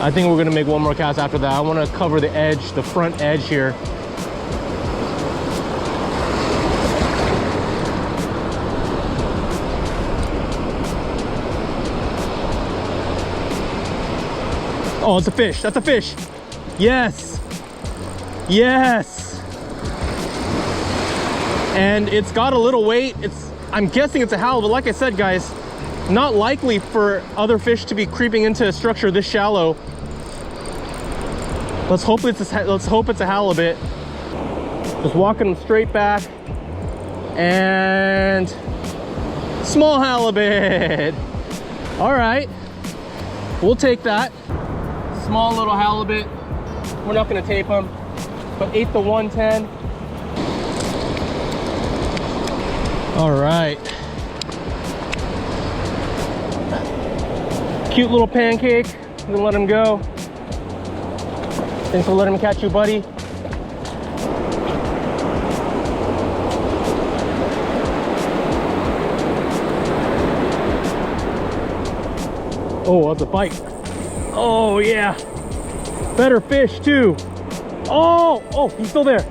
I think we're gonna make one more cast after that. I wanna cover the edge, the front edge here. Oh, it's a fish. That's a fish. Yes. Yes. And it's got a little weight. I'm guessing it's a halibut. Like I said, guys, not likely for other fish to be creeping into a structure this shallow. Let's hope it's a halibut. Just walking them straight back. And small halibut. All right. We'll take that. Small little halibut. We're not going to tape them, but 8 to 110. All right. Cute little pancake. I'm gonna let him go. Thanks for letting me catch you, buddy. Oh, that's a bite. Oh yeah, better fish too. Oh, he's still there.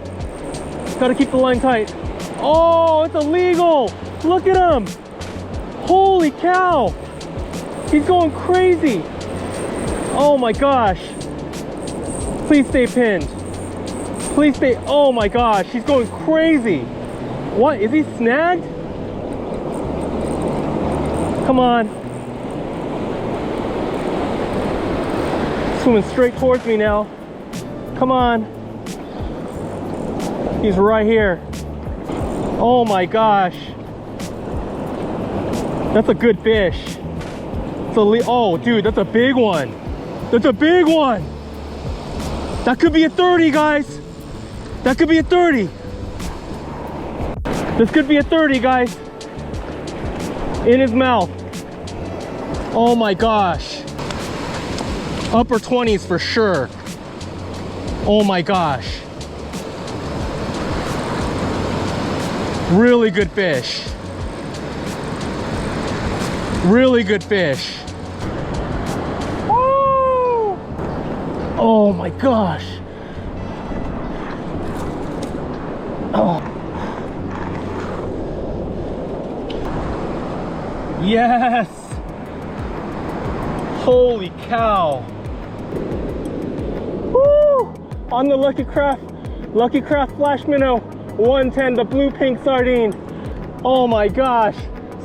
Gotta keep the line tight. Oh, it's illegal. Look at him. Holy cow. He's going crazy. Oh my gosh. Please stay pinned. Please stay. Oh my gosh, he's going crazy. What, is he snagged? Come on. Swimming straight towards me now. Come on. He's right here. Oh my gosh. That's a good fish. Oh dude, that's a big one. That's a big one. That could be a 30, guys. That could be a 30. This could be a 30, guys. In his mouth. Oh my gosh. Upper 20s for sure. Oh my gosh. Really good fish. Really good fish. Woo! Oh my gosh. Oh. Yes. Holy cow. Woo! On the Lucky Craft Flashminnow 110, the blue pink sardine. Oh my gosh,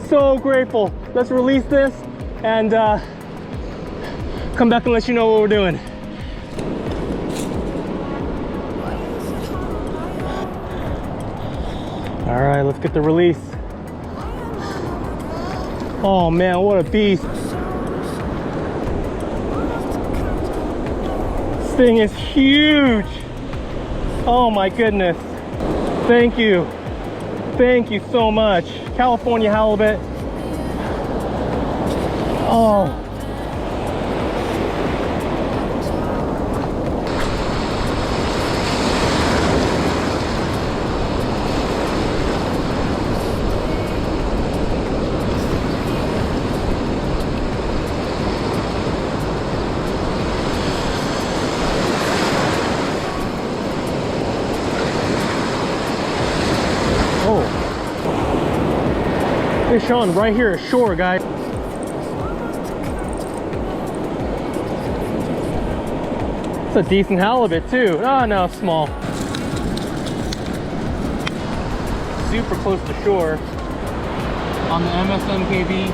so grateful. Let's release this and come back and let you know what we're doing. All right, let's get the release. Oh man, what a beast. This thing is huge. Oh my goodness. Thank you. Thank you so much. California halibut. Oh. Fish on right here ashore, guys. It's a decent halibut too. Oh no, small. Super close to shore. On the MSMKB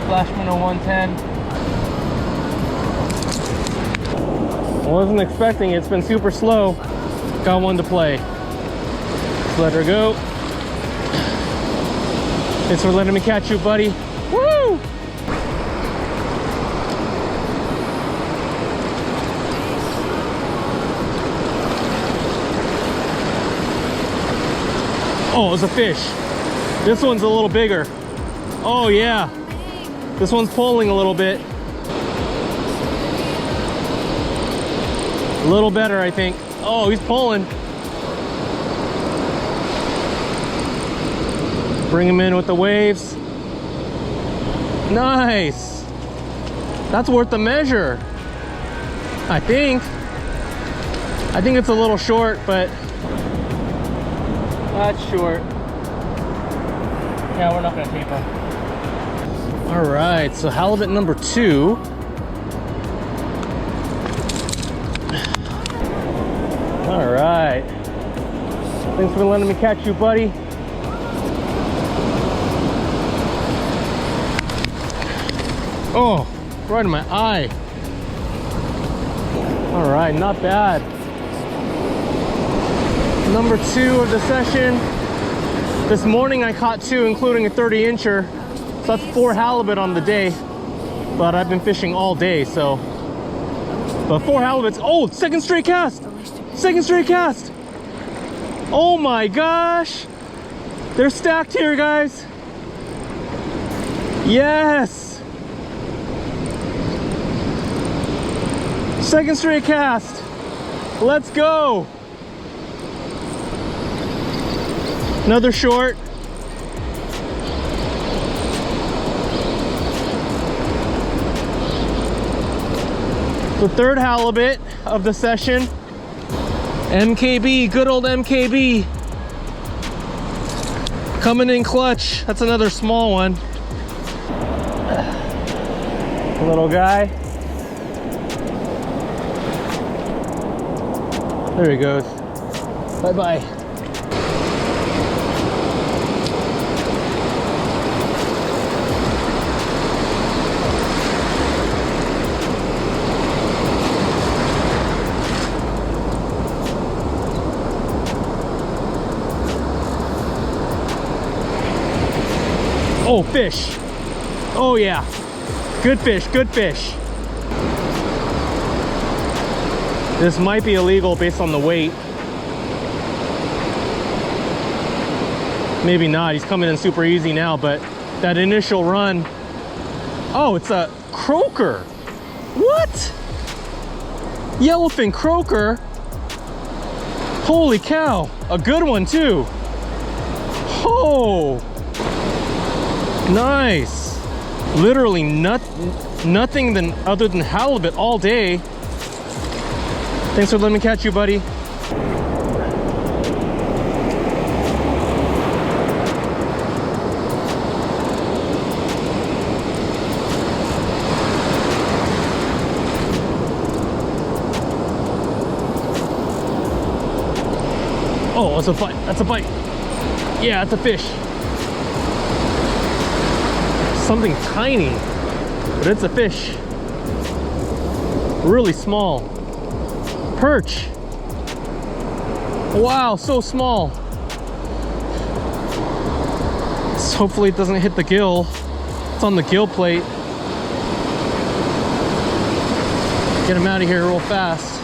Flashminnow 110. Wasn't expecting it. It's been super slow. Got one to play. Let's let her go. Thanks for letting me catch you, buddy. Woo! Oh, it's a fish. This one's a little bigger. Oh yeah. This one's pulling a little bit. A little better, I think. Oh, he's pulling. Bring him in with the waves. Nice. That's worth the measure. I think it's a little short, but that's short. Yeah, we're not gonna tape him. All right, so halibut number 2. All right. Thanks for letting me catch you, buddy. Oh, right in my eye. All right, not bad. Number 2 of the session. This morning I caught 2, including a 30-incher. So that's 4 halibut on the day. But I've been fishing all day, so. But 4 halibuts. Oh, second straight cast. Second straight cast. Oh my gosh. They're stacked here, guys. Yes. Second straight cast. Let's go. Another short. The third halibut of the session. MKB, good old MKB. Coming in clutch. That's another small one. Little guy. There he goes. Bye-bye. Oh, fish. Oh yeah. Good fish, good fish. This might be illegal based on the weight. Maybe not. He's coming in super easy now, but that initial run. Oh, it's a croaker. What? Yellowfin croaker. Holy cow. A good one too. Oh. Nice. Literally nothing other than halibut all day. Thanks for letting me catch you, buddy. Oh, that's a bite. That's a bite. Yeah, it's a fish. Something tiny, but it's a fish. Really small. Perch. Wow, so small. So hopefully it doesn't hit the gill. It's on the gill plate. Get him out of here real fast.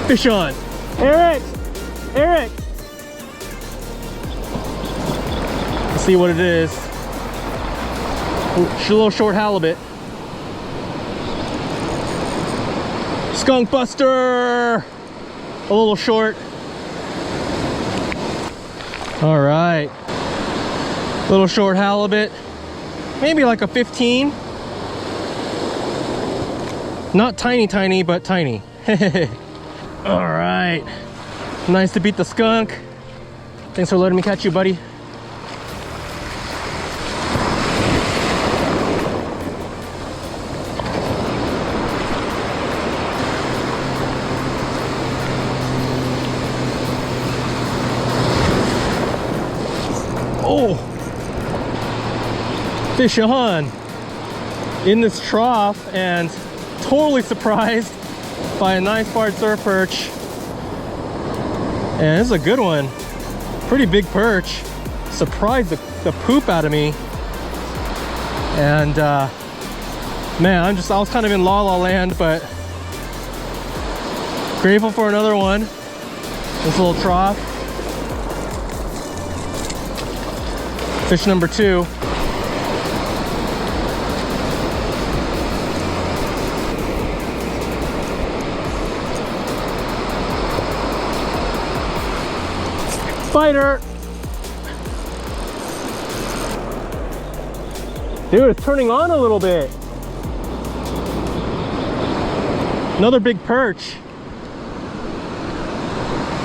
Fish on. Eric! Eric! Let's see what it is. A little short halibut. Skunk buster! A little short. All right. Little short halibut. Maybe like a 15. Not tiny, tiny, but tiny. All right. Nice to beat the skunk. Thanks for letting me catch you, buddy. Oh, fish on in this trough, and totally surprised by a nice barred surf perch. And this is a good one. Pretty big perch. Surprised the poop out of me. And man, I was kind of in la la land, but grateful for another one. This little trough. Fish number 2. Spider! Dude, it's turning on a little bit. Another big perch.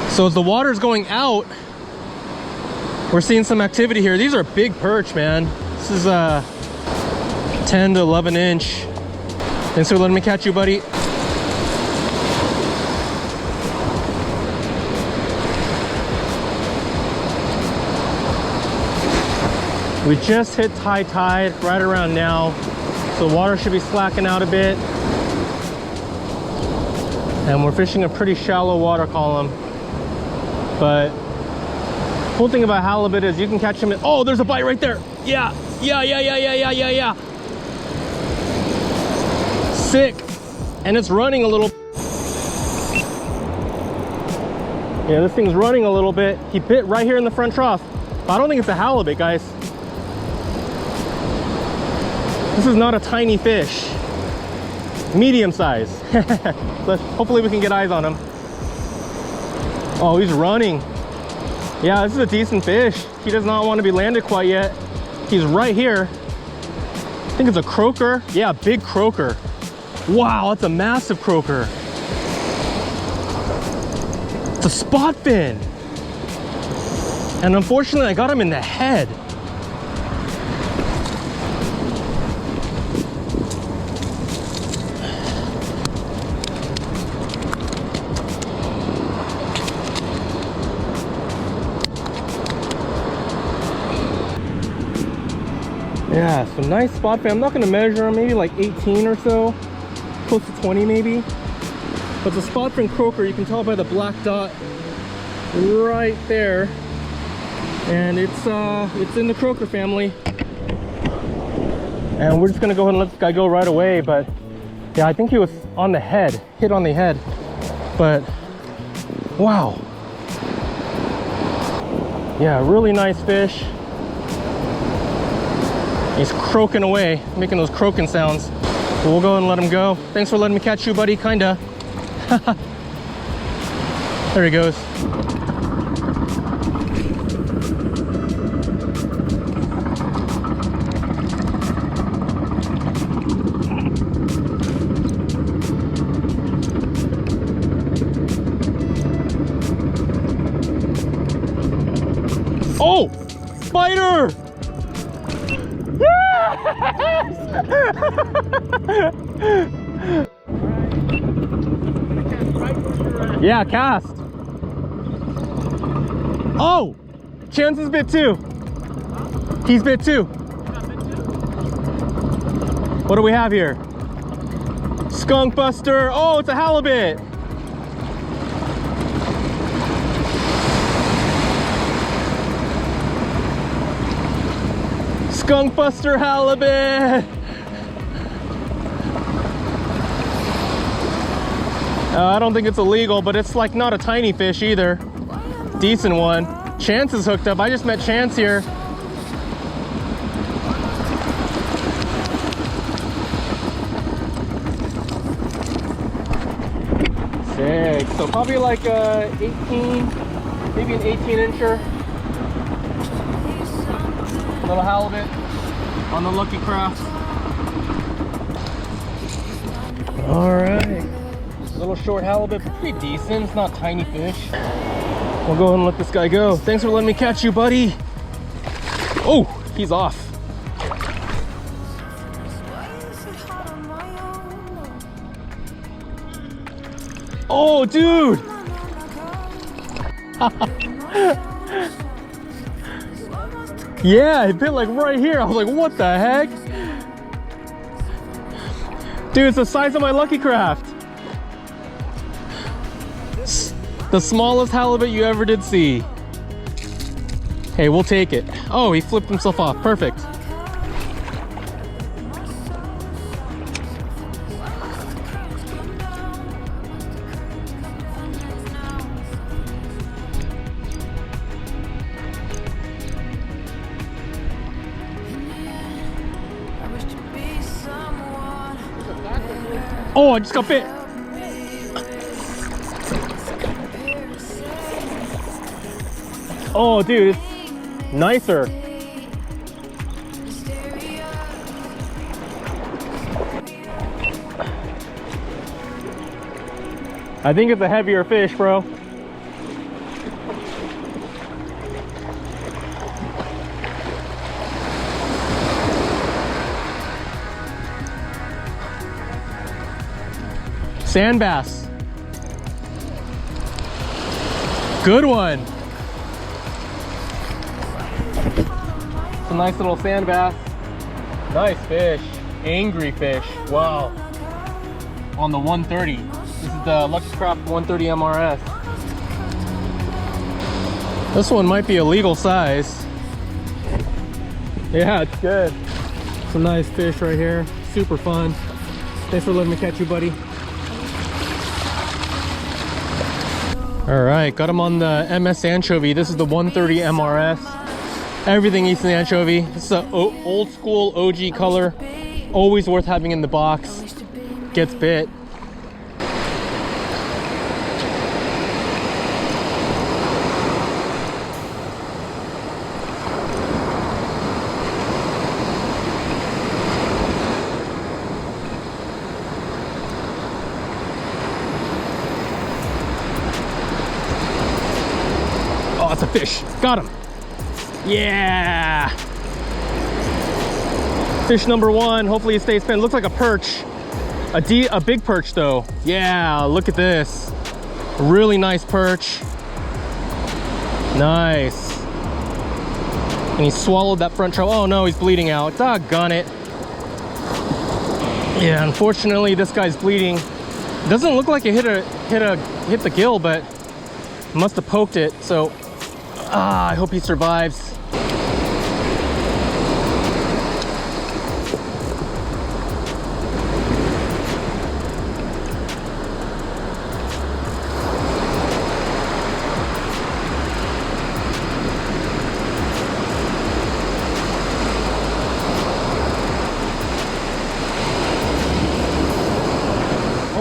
So as the water's going out, we're seeing some activity here. These are big perch, man. This is 10 to 11 inch. Thanks for letting me catch you, buddy. We just hit high tide right around now, so the water should be slacking out a bit. And we're fishing a pretty shallow water column. But cool thing about halibut is you can catch them in, oh, there's a bite right there. Yeah. Sick. And it's running a little. Yeah, this thing's running a little bit. He bit right here in the front trough. But I don't think it's a halibut, guys. This is not a tiny fish. Medium size. Hopefully we can get eyes on him. Oh, he's running. Yeah, this is a decent fish. He does not want to be landed quite yet. He's right here. I think it's a croaker. Yeah, big croaker. Wow, that's a massive croaker. It's a spot fin. And unfortunately, I got him in the head. Yeah, some nice spot fin. I'm not going to measure them, maybe like 18 or so, close to 20 maybe. But the spot fin croaker, you can tell by the black dot right there, and it's in the croaker family. And we're just going to go ahead and let this guy go right away. But yeah, I think he was on the head, hit on the head. But wow, yeah, really nice fish. He's croaking away, making those croaking sounds. So we'll go and let him go. Thanks for letting me catch you, buddy, kinda. There he goes. Oh, spider! Yeah, cast. Oh, Chance's bit too. He's bit too. What do we have here? Skunk buster. Oh, it's a halibut. Skunk buster halibut. I don't think it's illegal, but it's like not a tiny fish either. Decent one. Chance is hooked up. I just met Chance here. Sick. So probably like 18, maybe an 18-incher. Little halibut on the Lucky Craft. All right. Little short halibut, pretty decent. It's not tiny fish. We'll go ahead and let this guy go. Thanks for letting me catch you, buddy. Oh, he's off. Oh, dude. Yeah, it bit like right here. I was like, what the heck? Dude, it's the size of my Lucky Craft. The smallest halibut you ever did see. Hey, we'll take it. Oh, he flipped himself off. Perfect. Oh, I just got bit. Oh, dude, it's nicer. I think it's a heavier fish, bro. Sand bass. Good one. It's a nice little sand bass. Nice fish. Angry fish. Wow. On the 130. This is the Lucky Craft 130 MRS. This one might be a legal size. Yeah, it's good. Some nice fish right here. Super fun. Thanks for letting me catch you, buddy. All right, got him on the MS anchovy. This is the 130 MRS. Everything eats the anchovy. This is an old school OG color. Always worth having in the box. Gets bit. Oh, it's a fish. Got him. Yeah. Fish number one. Hopefully it stays pinned. Looks like a perch. A big perch though. Yeah, look at this. Really nice perch. Nice. And he swallowed that front trunk. Oh no, he's bleeding out. Doggone it. Yeah, unfortunately this guy's bleeding. Doesn't look like it hit the gill, but must have poked it. So I hope he survives.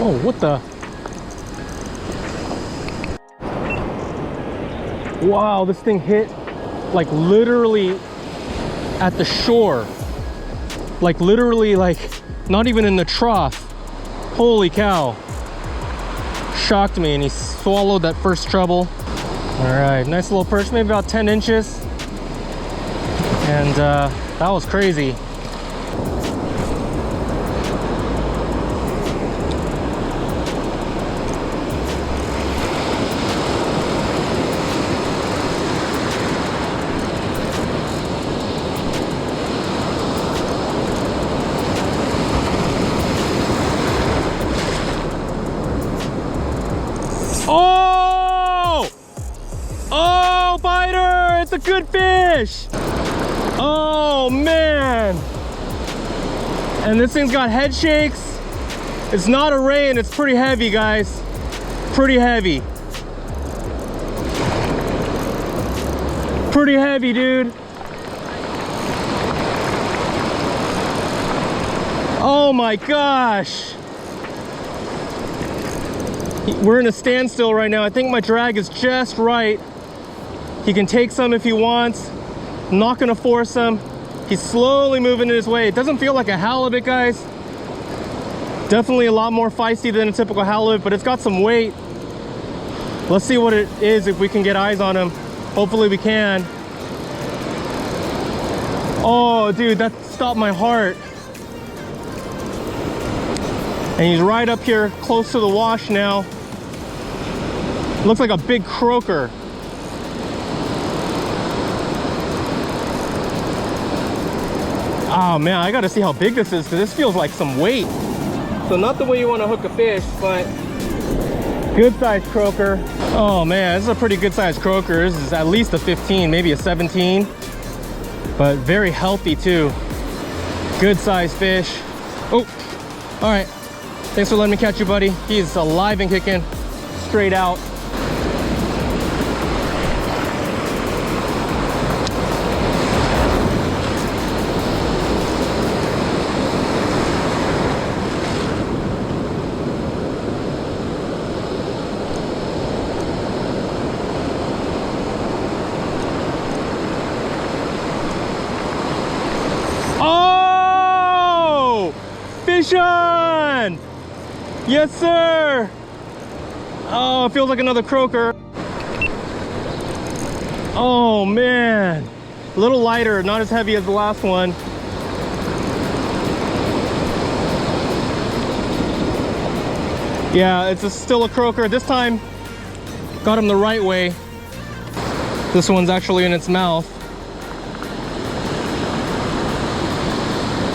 Oh, what the? Wow, this thing hit like literally at the shore. Like literally, like not even in the trough. Holy cow. Shocked me, and he swallowed that first trouble. All right, nice little perch, maybe about 10 inches. And that was crazy. Oh! Oh, biter! It's a good fish! Oh, man! And this thing's got head shakes. It's not a ray, and it's pretty heavy, guys. Pretty heavy. Pretty heavy, dude. Oh my gosh. We're in a standstill right now. I think my drag is just right. He can take some if he wants. I'm not gonna force him. He's slowly moving his way. It doesn't feel like a halibut, guys. Definitely a lot more feisty than a typical halibut, but it's got some weight. Let's see what it is, if we can get eyes on him. Hopefully we can. Oh, dude, that stopped my heart. And he's right up here close to the wash now. Looks like a big croaker. Oh man, I gotta see how big this is because this feels like some weight. So not the way you want to hook a fish, but good sized croaker. Oh man, this is a pretty good sized croaker. This is at least a 15, maybe a 17, but very healthy too. Good sized fish. Oh, all right. Thanks for letting me catch you, buddy. He's alive and kicking, straight out. Fish on! Yes, sir! Oh, it feels like another croaker. Oh, man. A little lighter, not as heavy as the last one. Yeah, it's still a croaker. This time, got him the right way. This one's actually in its mouth.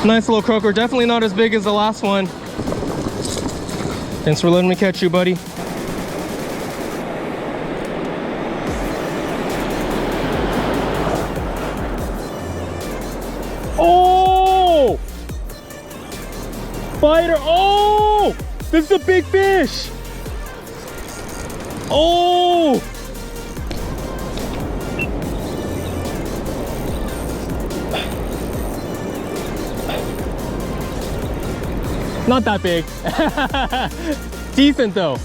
Nice little croaker, definitely not as big as the last one. Thanks for letting me catch you, buddy. Oh! Fighter, oh! This is a big fish! Oh! Not that big. Decent though.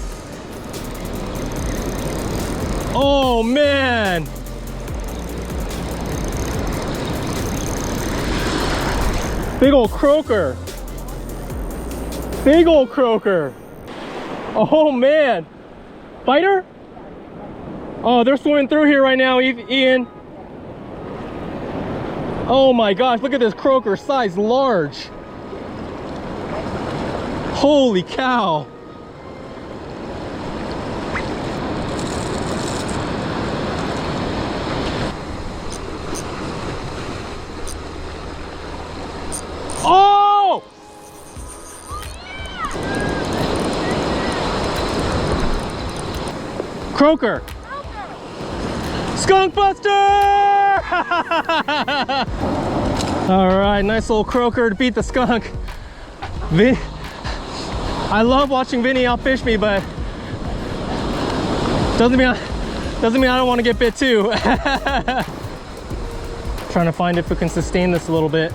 Oh man. Big old croaker. Big old croaker. Oh man. Fighter? Oh, they're swimming through here right now, Ian. Oh my gosh, look at this croaker, size large. Holy cow. Oh! Croaker. Skunk buster! All right, nice little croaker to beat the skunk. I love watching Vinny outfish me, but doesn't mean I don't want to get bit too. Trying to find if we can sustain this a little bit.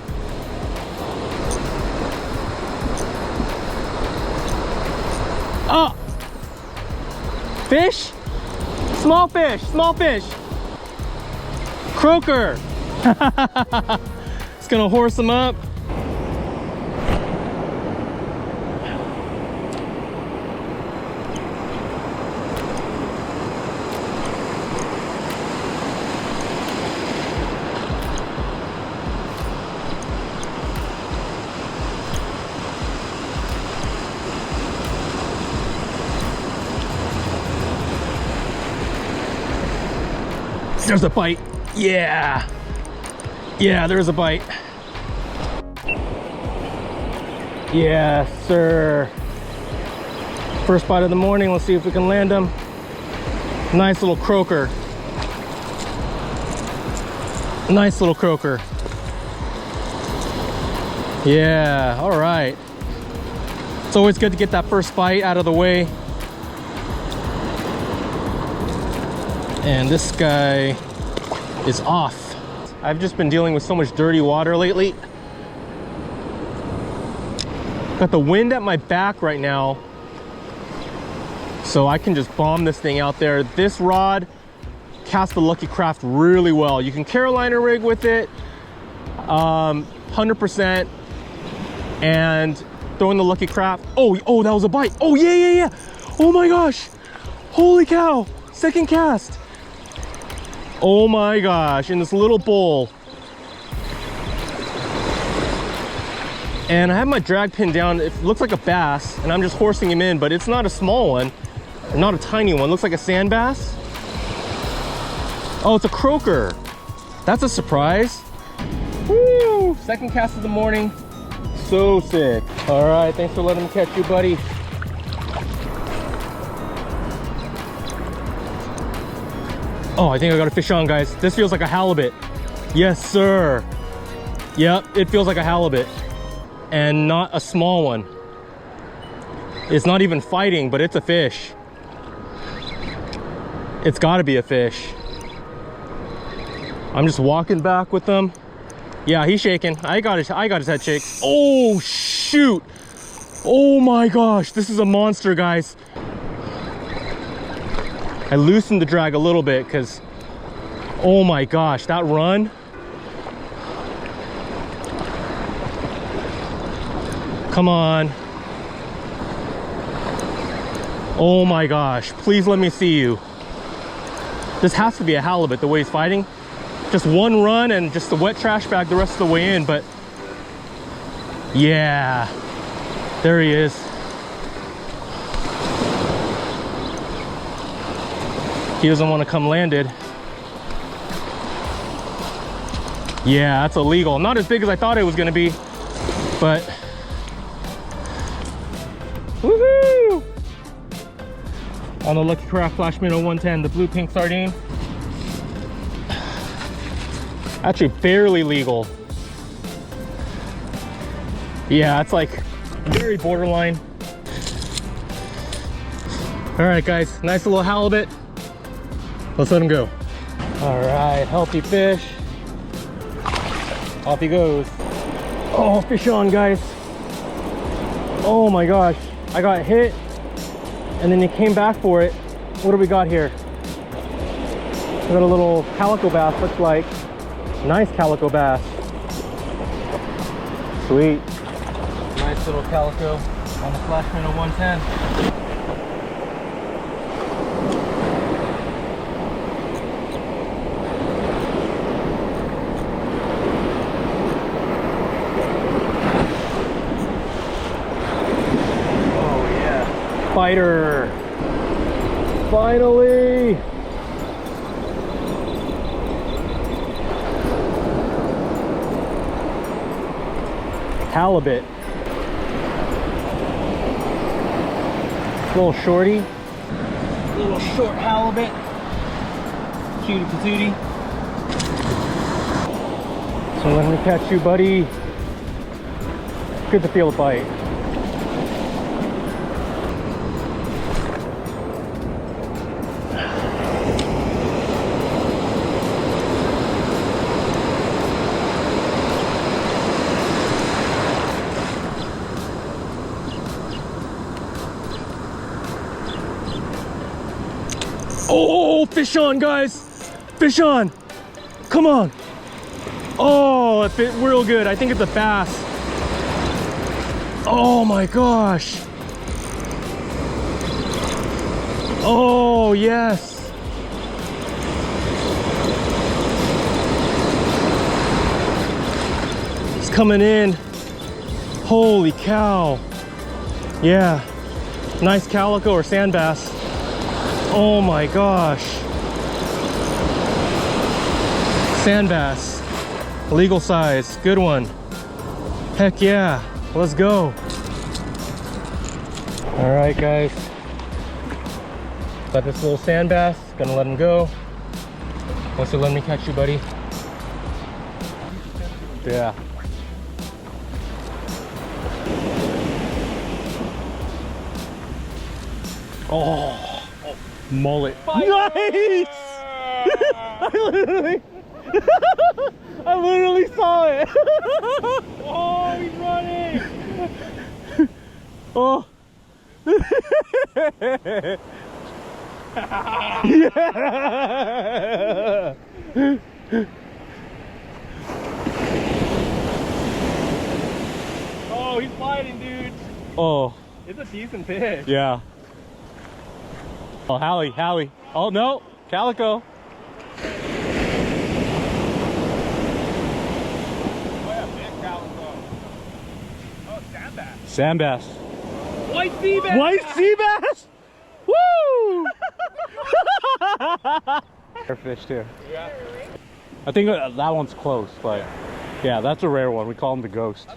Oh! Fish? Small fish, small fish. Croaker. It's gonna horse him up. There's a bite. Yeah. Yeah, there's a bite. Yes, sir. First bite of the morning. Let's see if we can land him. Nice little croaker. Nice little croaker. Yeah, all right. It's always good to get that first bite out of the way. And this guy is off. I've just been dealing with so much dirty water lately. Got the wind at my back right now, so I can just bomb this thing out there. This rod casts the Lucky Craft really well. You can Carolina rig with it, 100%, and throw in the Lucky Craft. Oh, that was a bite. Oh, yeah. Oh my gosh. Holy cow. Second cast. Oh my gosh, in this little bowl. And I have my drag pin down. It looks like a bass, and I'm just horsing him in, but it's not a small one, not a tiny one. It looks like a sand bass. Oh, it's a croaker. That's a surprise. Woo! second cast of the morning. So sick. All right, thanks for letting me catch you, buddy. Oh, I think I got a fish on, guys. This feels like a halibut. Yes, sir. Yep, it feels like a halibut. And not a small one. It's not even fighting, but it's a fish. It's gotta be a fish. I'm just walking back with them. Yeah, he's shaking. I got his head shake. Oh, shoot. Oh my gosh, this is a monster, guys. I loosened the drag a little bit because, oh my gosh, that run. Come on. Oh my gosh, please let me see you. This has to be a halibut, the way he's fighting. Just one run and just the wet trash bag the rest of the way in, but yeah, there he is. He doesn't want to come landed. Yeah, that's illegal. Not as big as I thought it was gonna be, but woohoo! On the Lucky Craft Flashminnow 110, the blue pink sardine. Actually barely legal. Yeah, it's like very borderline. All right, guys, nice little halibut. Let's let him go. All right, healthy fish. Off he goes. Oh, fish on, guys. Oh my gosh, I got hit and then he came back for it. What do we got here? We got a little calico bass, looks like. Nice calico bass. Sweet. Nice little calico on the Flashminnow 110. Fighter. Finally. Halibut. Little shorty. Little short halibut. Cutie patootie. So let me catch you, buddy. Good to feel a bite. Oh, fish on, guys. Fish on. Come on. Oh, it fit real good. I think it's a bass. Oh my gosh. Oh, yes. It's coming in. Holy cow. Yeah. Nice calico or sand bass. Oh my gosh. Sand bass. Legal size. Good one. Heck yeah. Let's go. All right, guys. Got this little sand bass. Gonna let him go. Wants to let me catch you, buddy? Yeah. Oh. Mullet. Fire! Nice! I literally saw it. Oh, he's running. Oh. Yeah. Oh, he's fighting, dude. Oh. It's a decent fish. Yeah. Oh, Hallie. Oh, no. Calico. Oh, yeah, big calico. Oh, sand bass. Sand bass. White sea bass. White sea bass? Woo! They're fish, too. Yeah. I think that one's close, but Yeah, that's a rare one. We call him the ghost.